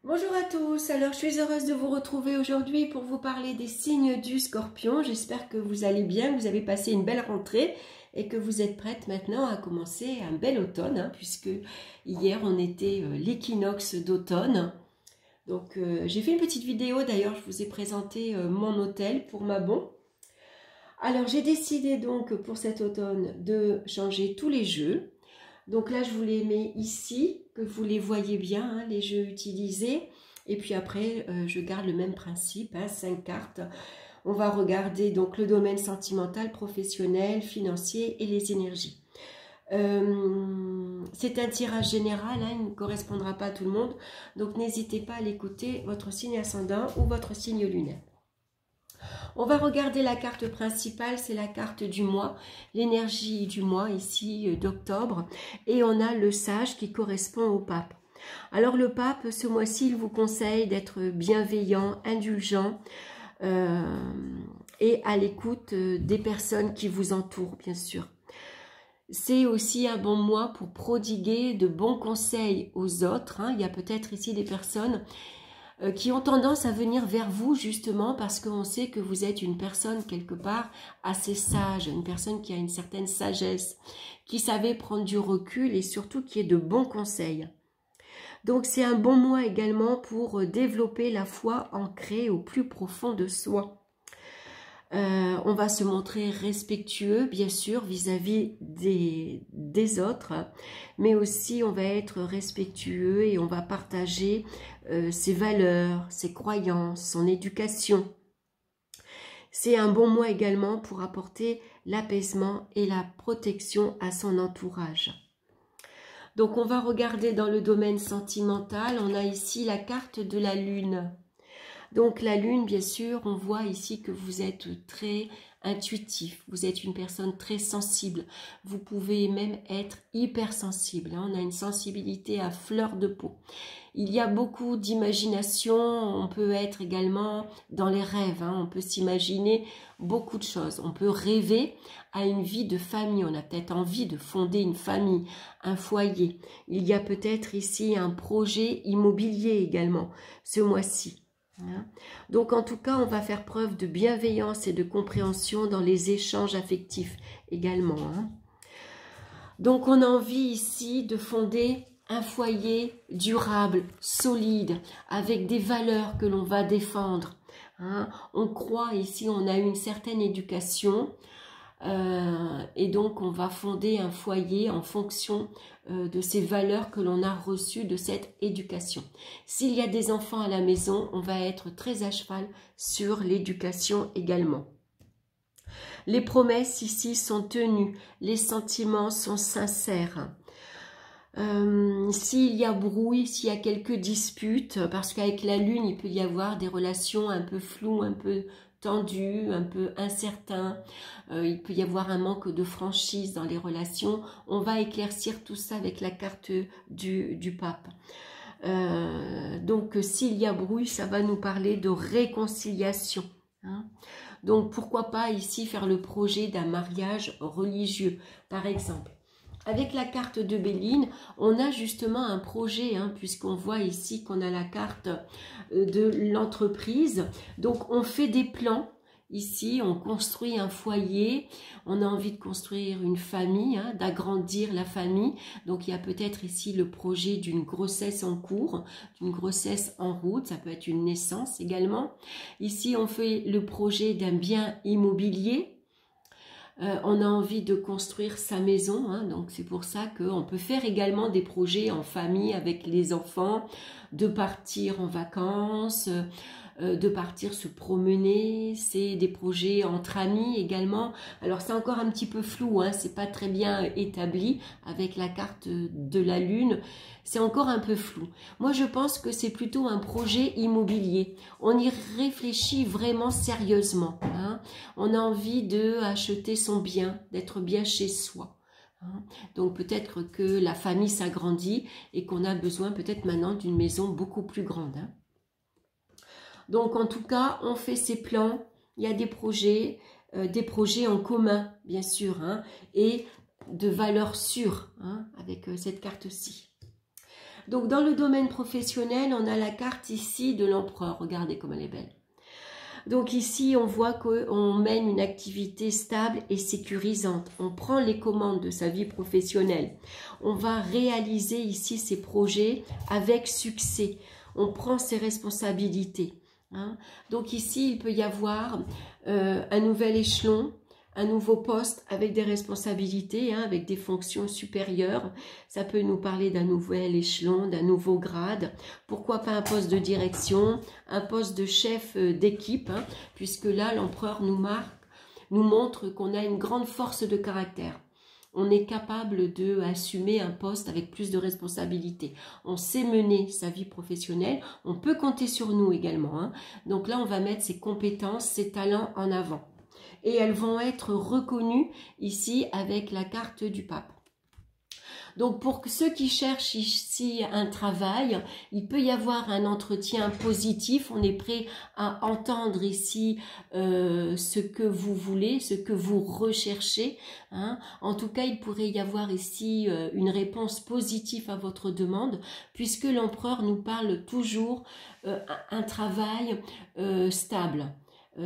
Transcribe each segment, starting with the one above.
Bonjour à tous, alors je suis heureuse de vous retrouver aujourd'hui pour vous parler des signes du Scorpion. J'espère que vous allez bien, que vous avez passé une belle rentrée et que vous êtes prêtes maintenant à commencer un bel automne, puisque hier on était l'équinoxe d'automne. Donc j'ai fait une petite vidéo, d'ailleurs je vous ai présenté mon hôtel pour Mabon. Alors j'ai décidé donc pour cet automne de changer tous les jeux. Donc là, je vous les mets ici, que vous les voyez bien, les jeux utilisés. Et puis après, je garde le même principe, 5 cartes. On va regarder donc le domaine sentimental, professionnel, financier et les énergies. C'est un tirage général, il ne correspondra pas à tout le monde. Donc n'hésitez pas à l'écouter, votre signe ascendant ou votre signe lunaire. On va regarder la carte principale, c'est la carte du mois, l'énergie du mois ici d'octobre. Et on a le sage qui correspond au pape. Alors le pape, ce mois-ci, il vous conseille d'être bienveillant, indulgent et à l'écoute des personnes qui vous entourent, bien sûr. C'est aussi un bon mois pour prodiguer de bons conseils aux autres. Il y a peut-être ici des personnes qui ont tendance à venir vers vous justement parce qu'on sait que vous êtes une personne quelque part assez sage, une personne qui a une certaine sagesse, qui savait prendre du recul et surtout qui est de bons conseils. Donc c'est un bon mois également pour développer la foi ancrée au plus profond de soi. On va se montrer respectueux, bien sûr, vis-à-vis des autres, mais aussi on va être respectueux et on va partager ses valeurs, ses croyances, son éducation. C'est un bon mois également pour apporter l'apaisement et la protection à son entourage. Donc on va regarder dans le domaine sentimental, on a ici la carte de la lune. Donc la lune, bien sûr, on voit ici que vous êtes très intuitif, vous êtes une personne très sensible, vous pouvez même être hypersensible, on a une sensibilité à fleur de peau. Il y a beaucoup d'imagination, on peut être également dans les rêves, on peut s'imaginer beaucoup de choses, on peut rêver à une vie de famille, on a peut-être envie de fonder une famille, un foyer. Il y a peut-être ici un projet immobilier également ce mois-ci. Donc en tout cas, on va faire preuve de bienveillance et de compréhension dans les échanges affectifs également. Donc on a envie ici de fonder un foyer durable, solide, avec des valeurs que l'on va défendre. On croit ici, on a une certaine éducation et donc on va fonder un foyer en fonction de ces valeurs que l'on a reçues de cette éducation. S'il y a des enfants à la maison, on va être très à cheval sur l'éducation également. Les promesses ici sont tenues, les sentiments sont sincères. S'il y a brouille, s'il y a quelques disputes, parce qu'avec la lune, il peut y avoir des relations un peu floues, un peu tendu, un peu incertain, il peut y avoir un manque de franchise dans les relations. On va éclaircir tout ça avec la carte du pape. Donc s'il y a brouille, ça va nous parler de réconciliation. Donc pourquoi pas ici faire le projet d'un mariage religieux, par exemple. Avec la carte de Béline, on a justement un projet, puisqu'on voit ici qu'on a la carte de l'entreprise. Donc, on fait des plans. Ici, on construit un foyer. On a envie de construire une famille, d'agrandir la famille. Donc, il y a peut-être ici le projet d'une grossesse en cours, d'une grossesse en route. Ça peut être une naissance également. Ici, on fait le projet d'un bien immobilier. On a envie de construire sa maison, donc c'est pour ça qu'on peut faire également des projets en famille avec les enfants, de partir en vacances, de partir se promener, c'est des projets entre amis également. Alors c'est encore un petit peu flou, c'est pas très bien établi avec la carte de la lune, c'est encore un peu flou. Moi je pense que c'est plutôt un projet immobilier, on y réfléchit vraiment sérieusement, on a envie de acheter son bien, d'être bien chez soi. Donc peut-être que la famille s'agrandit et qu'on a besoin peut-être maintenant d'une maison beaucoup plus grande. Donc en tout cas, on fait ses plans, il y a des projets en commun, bien sûr, et de valeurs sûres, avec cette carte-ci. Donc dans le domaine professionnel, on a la carte ici de l'empereur. Regardez comme elle est belle. Donc ici, on voit qu'on mène une activité stable et sécurisante. On prend les commandes de sa vie professionnelle. On va réaliser ici ses projets avec succès. On prend ses responsabilités. Hein. Donc ici, il peut y avoir un nouvel échelon, un nouveau poste avec des responsabilités, hein, avec des fonctions supérieures. Ça peut nous parler d'un nouvel échelon, d'un nouveau grade. Pourquoi pas un poste de direction, un poste de chef d'équipe, hein, puisque là, l'empereur nous montre qu'on a une grande force de caractère. On est capable d'assumer un poste avec plus de responsabilités. On sait mener sa vie professionnelle. On peut compter sur nous également. Hein. Donc là, on va mettre ses compétences, ses talents en avant. Et elles vont être reconnues ici avec la carte du pape. Donc pour ceux qui cherchent ici un travail, il peut y avoir un entretien positif. On est prêt à entendre ici ce que vous voulez, ce que vous recherchez. Hein. En tout cas, il pourrait y avoir ici une réponse positive à votre demande, puisque l'empereur nous parle toujours un travail stable.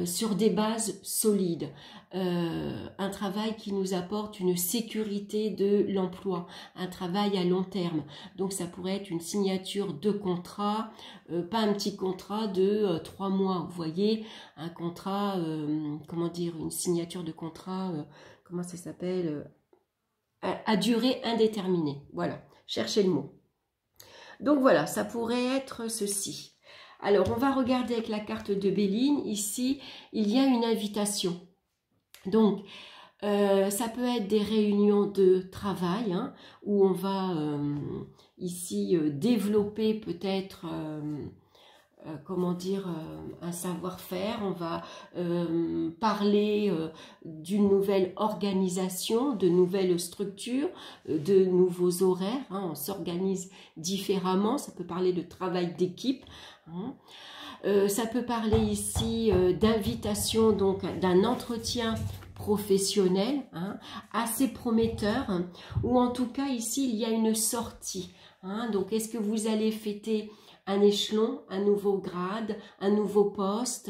Sur des bases solides, un travail qui nous apporte une sécurité de l'emploi, un travail à long terme. Donc ça pourrait être une signature de contrat, pas un petit contrat de 3 mois, vous voyez, un contrat, comment dire, une signature de contrat, comment ça s'appelle, à durée indéterminée, voilà, cherchez le mot. Donc voilà, ça pourrait être ceci. Alors, on va regarder avec la carte de Béline. Ici, il y a une invitation. Donc, ça peut être des réunions de travail, hein, où on va ici développer peut-être, comment dire, un savoir-faire. On va parler d'une nouvelle organisation, de nouvelles structures, de nouveaux horaires. Hein, on s'organise différemment. Ça peut parler de travail d'équipe. Ça peut parler ici d'invitation, donc d'un entretien professionnel, hein, assez prometteur, hein, ou en tout cas ici il y a une sortie. Hein, donc est-ce que vous allez fêter un échelon, un nouveau grade, un nouveau poste,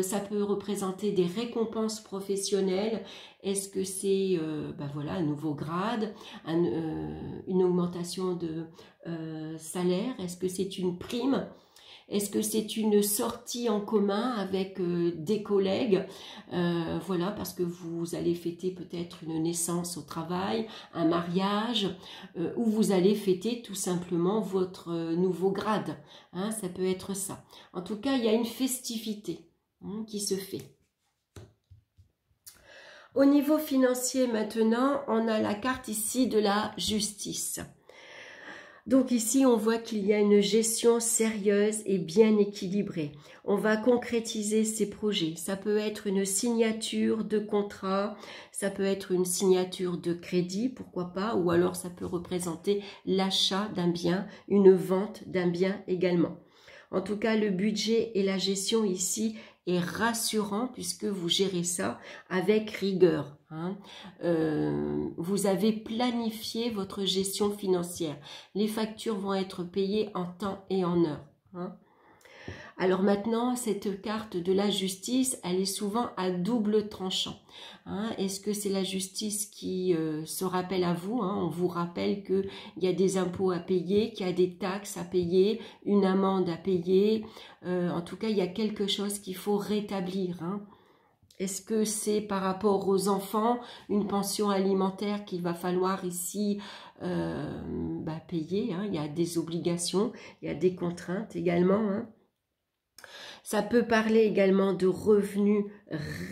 ça peut représenter des récompenses professionnelles. Est-ce que c'est voilà, un nouveau grade, une augmentation de salaire? Est-ce que c'est une prime? Est-ce que c'est une sortie en commun avec des collègues, voilà, parce que vous allez fêter peut-être une naissance au travail, un mariage, ou vous allez fêter tout simplement votre nouveau grade, hein, ça peut être ça. En tout cas, il y a une festivité qui se fait. Au niveau financier maintenant, on a la carte ici de la justice. Donc ici, on voit qu'il y a une gestion sérieuse et bien équilibrée. On va concrétiser ses projets. Ça peut être une signature de contrat, ça peut être une signature de crédit, pourquoi pas, ou alors ça peut représenter l'achat d'un bien, une vente d'un bien également. En tout cas, le budget et la gestion ici est rassurant puisque vous gérez ça avec rigueur. Hein. Vous avez planifié votre gestion financière. Les factures vont être payées en temps et en heure. Hein. Alors maintenant, cette carte de la justice, elle est souvent à double tranchant. Hein. Est-ce que c'est la justice qui se rappelle à vous, hein? On vous rappelle qu'il y a des impôts à payer, qu'il y a des taxes à payer, une amende à payer. En tout cas, il y a quelque chose qu'il faut rétablir. Hein. Est-ce que c'est par rapport aux enfants, une pension alimentaire qu'il va falloir ici payer, hein? Il y a des obligations, il y a des contraintes également. Hein. Ça peut parler également de revenus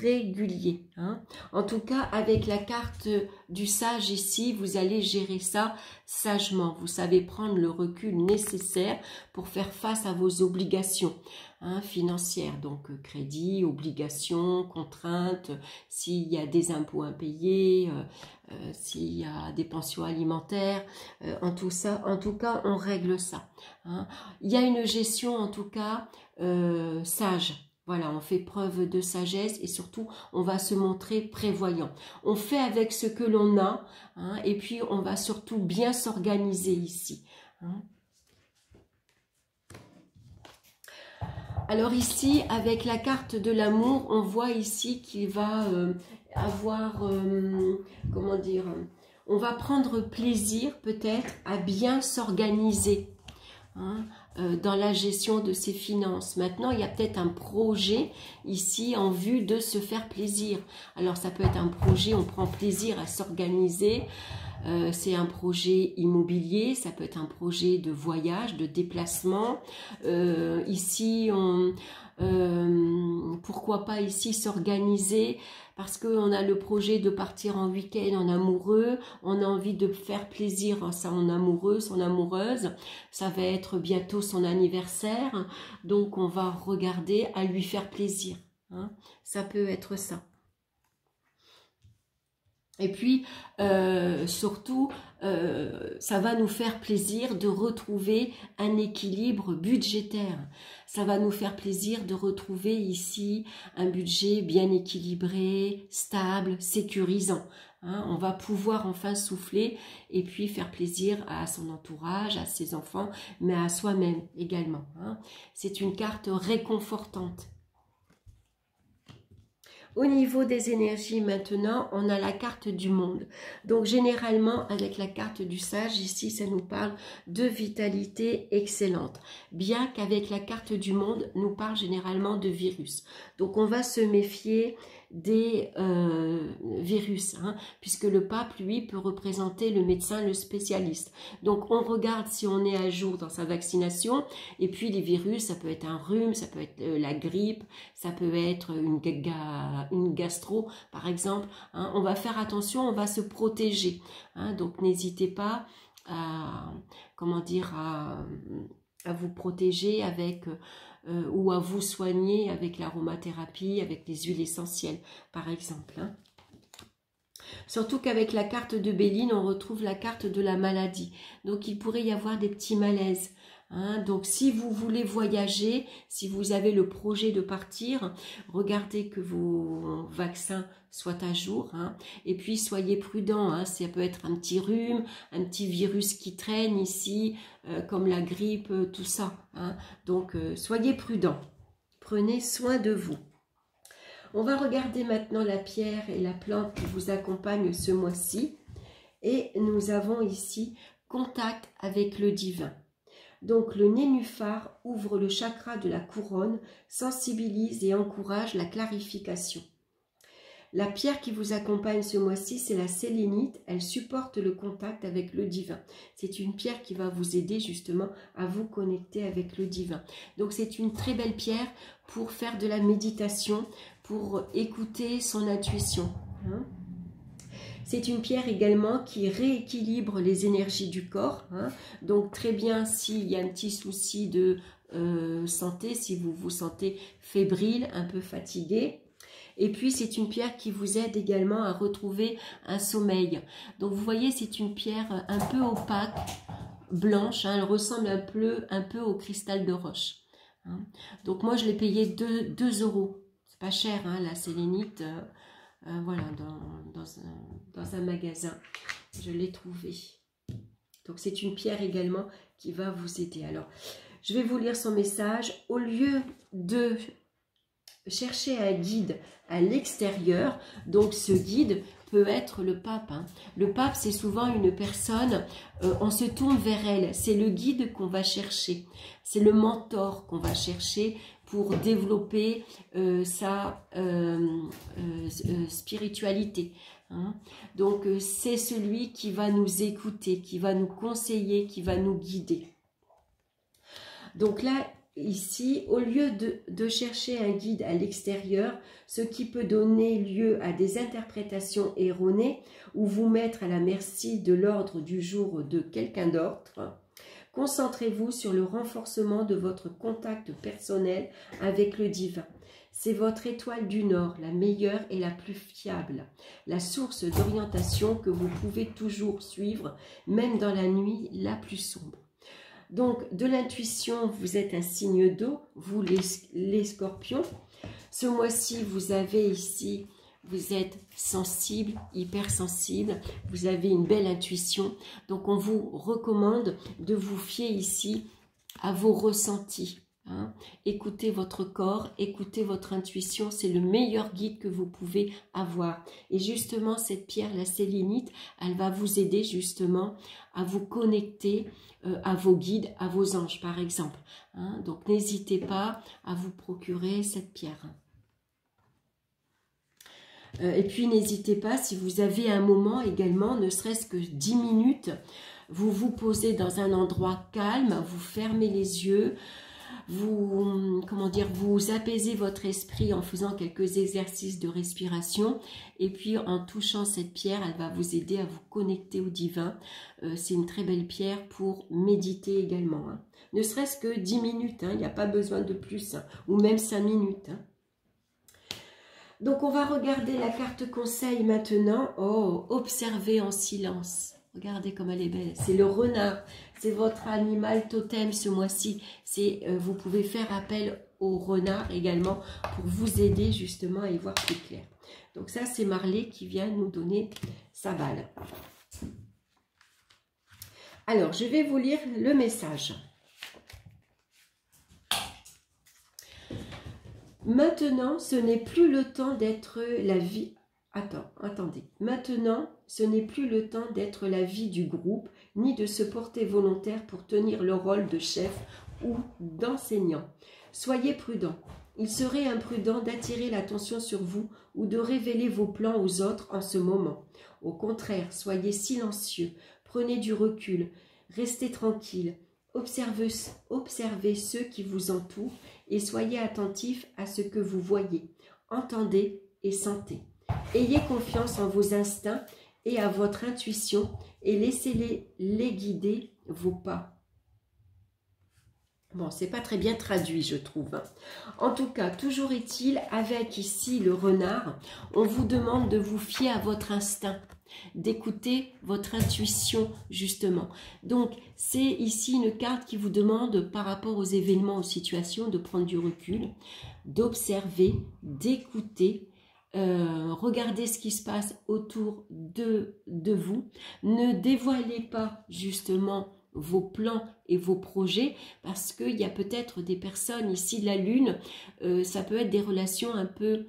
réguliers. Hein. En tout cas, avec la carte du sage ici, vous allez gérer ça sagement. Vous savez prendre le recul nécessaire pour faire face à vos obligations financières. Donc, crédit, obligations, contraintes, s'il y a des impôts impayés, s'il y a des pensions alimentaires, en tout cas, on règle ça. Hein. Il y a une gestion, en tout cas, sage. Voilà, on fait preuve de sagesse et surtout, on va se montrer prévoyant. On fait avec ce que l'on a, hein, et puis on va surtout bien s'organiser ici. Hein. Alors ici, avec la carte de l'amour, on voit ici qu'il va avoir, comment dire, on va prendre plaisir peut-être à bien s'organiser, hein, dans la gestion de ses finances. Maintenant, il y a peut-être un projet ici en vue de se faire plaisir. Alors ça peut être un projet, on prend plaisir à s'organiser. C'est un projet immobilier, ça peut être un projet de voyage, de déplacement. Ici, pourquoi pas ici s'organiser parce qu'on a le projet de partir en week-end en amoureux, on a envie de faire plaisir à son amoureux, son amoureuse, ça va être bientôt son anniversaire, donc on va regarder à lui faire plaisir, hein. Ça peut être ça. Et puis, surtout, ça va nous faire plaisir de retrouver un équilibre budgétaire. Ça va nous faire plaisir de retrouver ici un budget bien équilibré, stable, sécurisant. Hein, on va pouvoir enfin souffler et puis faire plaisir à son entourage, à ses enfants, mais à soi-même également. Hein. C'est une carte réconfortante. Au niveau des énergies maintenant, on a la carte du monde. Donc généralement avec la carte du sage, ici ça nous parle de vitalité excellente. Bien qu'avec la carte du monde, nous parle généralement de virus. Donc on va se méfier des virus, hein, puisque le pape, lui, peut représenter le médecin, le spécialiste. Donc on regarde si on est à jour dans sa vaccination, et puis les virus, ça peut être un rhume, ça peut être la grippe, ça peut être une gastro, par exemple, hein. On va faire attention, on va se protéger, hein, donc n'hésitez pas à, comment dire, à vous protéger avec... ou à vous soigner avec l'aromathérapie, avec les huiles essentielles, par exemple. Hein. Surtout qu'avec la carte de Béline, on retrouve la carte de la maladie. Donc, il pourrait y avoir des petits malaises. Hein. Donc, si vous voulez voyager, si vous avez le projet de partir, regardez que vos vaccins soient à jour. Hein. Et puis, soyez prudents. Hein. Ça peut être un petit rhume, un petit virus qui traîne ici, comme la grippe, tout ça. Hein. Donc, soyez prudents. Prenez soin de vous. On va regarder maintenant la pierre et la plante qui vous accompagnent ce mois-ci. Et nous avons ici contact avec le divin. Donc le nénuphar ouvre le chakra de la couronne, sensibilise et encourage la clarification. La pierre qui vous accompagne ce mois-ci, c'est la sélénite. Elle supporte le contact avec le divin. C'est une pierre qui va vous aider justement à vous connecter avec le divin. Donc c'est une très belle pierre pour faire de la méditation, pour écouter son intuition. Hein. C'est une pierre également qui rééquilibre les énergies du corps. Hein. Donc très bien s'il y a un petit souci de santé, si vous vous sentez fébrile, un peu fatigué. Et puis c'est une pierre qui vous aide également à retrouver un sommeil. Donc vous voyez, c'est une pierre un peu opaque, blanche. Hein. Elle ressemble un peu au cristal de roche. Hein. Donc moi je l'ai payé 2 €. C'est pas cher, hein, la sélénite. Voilà, dans un magasin, je l'ai trouvé. Donc c'est une pierre également qui va vous aider. Alors, je vais vous lire son message. Au lieu de chercher un guide à l'extérieur, donc ce guide peut être le pape. Hein. Le pape, c'est souvent une personne, on se tourne vers elle. C'est le guide qu'on va chercher. C'est le mentor qu'on va chercher pour développer sa spiritualité. Hein. Donc, c'est celui qui va nous écouter, qui va nous conseiller, qui va nous guider. Donc là, ici, au lieu de chercher un guide à l'extérieur, ce qui peut donner lieu à des interprétations erronées ou vous mettre à la merci de l'ordre du jour de quelqu'un d'autre, concentrez-vous sur le renforcement de votre contact personnel avec le divin. C'est votre étoile du Nord, la meilleure et la plus fiable, la source d'orientation que vous pouvez toujours suivre, même dans la nuit la plus sombre. Donc, de l'intuition, vous êtes un signe d'eau, vous les scorpions. Ce mois-ci, vous avez ici, vous êtes sensible, hypersensible, vous avez une belle intuition. Donc, on vous recommande de vous fier ici à vos ressentis. Hein. Écoutez votre corps, écoutez votre intuition, c'est le meilleur guide que vous pouvez avoir. Et justement, cette pierre, la sélénite, elle va vous aider justement à vous connecter à vos guides, à vos anges par exemple. Hein. Donc n'hésitez pas à vous procurer cette pierre. Et puis n'hésitez pas, si vous avez un moment également, ne serait-ce que 10 minutes, vous vous posez dans un endroit calme, vous fermez les yeux, vous, comment dire, vous apaisez votre esprit en faisant quelques exercices de respiration et puis en touchant cette pierre, elle va vous aider à vous connecter au divin. C'est une très belle pierre pour méditer également. Hein. Ne serait-ce que 10 minutes, hein, il n'y a pas besoin de plus, hein, ou même 5 minutes. Hein. Donc on va regarder la carte conseil maintenant. Oh, observez en silence. Regardez comme elle est belle. C'est le renard. C'est votre animal totem ce mois-ci. Vous pouvez faire appel au renard également pour vous aider justement à y voir plus clair. Donc ça, c'est Marley qui vient nous donner sa balle. Alors, je vais vous lire le message. Maintenant, ce n'est plus le temps d'être la vie... Attendez. Maintenant, ce n'est plus le temps d'être la vie du groupe, ni de se porter volontaire pour tenir le rôle de chef ou d'enseignant. Soyez prudents. Il serait imprudent d'attirer l'attention sur vous ou de révéler vos plans aux autres en ce moment. Au contraire, soyez silencieux, prenez du recul, restez tranquille, observez ceux qui vous entourent et soyez attentifs à ce que vous voyez, entendez et sentez. Ayez confiance en vos instincts et à votre intuition et laissez-les guider vos pas. Bon, c'est pas très bien traduit, je trouve. Hein. En tout cas, toujours est-il, avec ici le renard, on vous demande de vous fier à votre instinct, d'écouter votre intuition, justement. Donc, c'est ici une carte qui vous demande, par rapport aux événements, aux situations, de prendre du recul, d'observer, d'écouter, regardez ce qui se passe autour de vous. Ne dévoilez pas justement vos plans et vos projets parce qu'il y a peut-être des personnes ici de la lune, ça peut être des relations un peu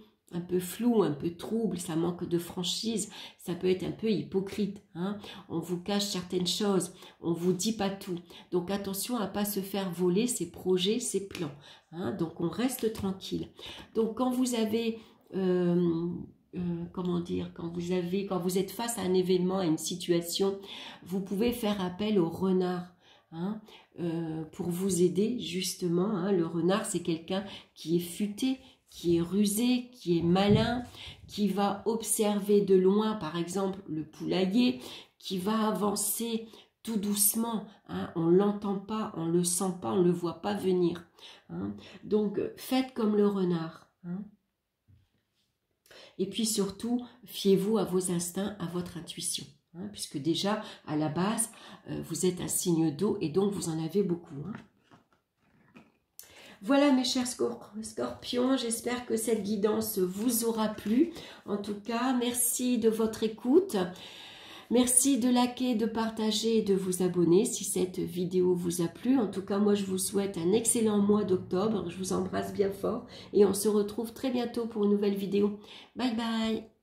floues, un peu troubles, ça manque de franchise, ça peut être un peu hypocrite, hein. On vous cache certaines choses, on vous dit pas tout, donc attention à ne pas se faire voler ses projets, ses plans, hein. Donc on reste tranquille. Donc quand vous avez comment dire, quand vous êtes face à un événement, à une situation, vous pouvez faire appel au renard, hein, pour vous aider justement. Hein. Le renard, c'est quelqu'un qui est futé, qui est rusé, qui est malin, qui va observer de loin, par exemple, le poulailler, qui va avancer tout doucement, hein, on ne l'entend pas, on ne le sent pas, on ne le voit pas venir. Hein. Donc, faites comme le renard. Hein. Et puis surtout, fiez-vous à vos instincts, à votre intuition. Hein, puisque déjà, à la base, vous êtes un signe d'eau et donc vous en avez beaucoup. Hein. Voilà mes chers scorpions, j'espère que cette guidance vous aura plu. En tout cas, merci de votre écoute. Merci de liker, de partager et de vous abonner si cette vidéo vous a plu. En tout cas, moi, je vous souhaite un excellent mois d'octobre. Je vous embrasse bien fort et on se retrouve très bientôt pour une nouvelle vidéo. Bye bye!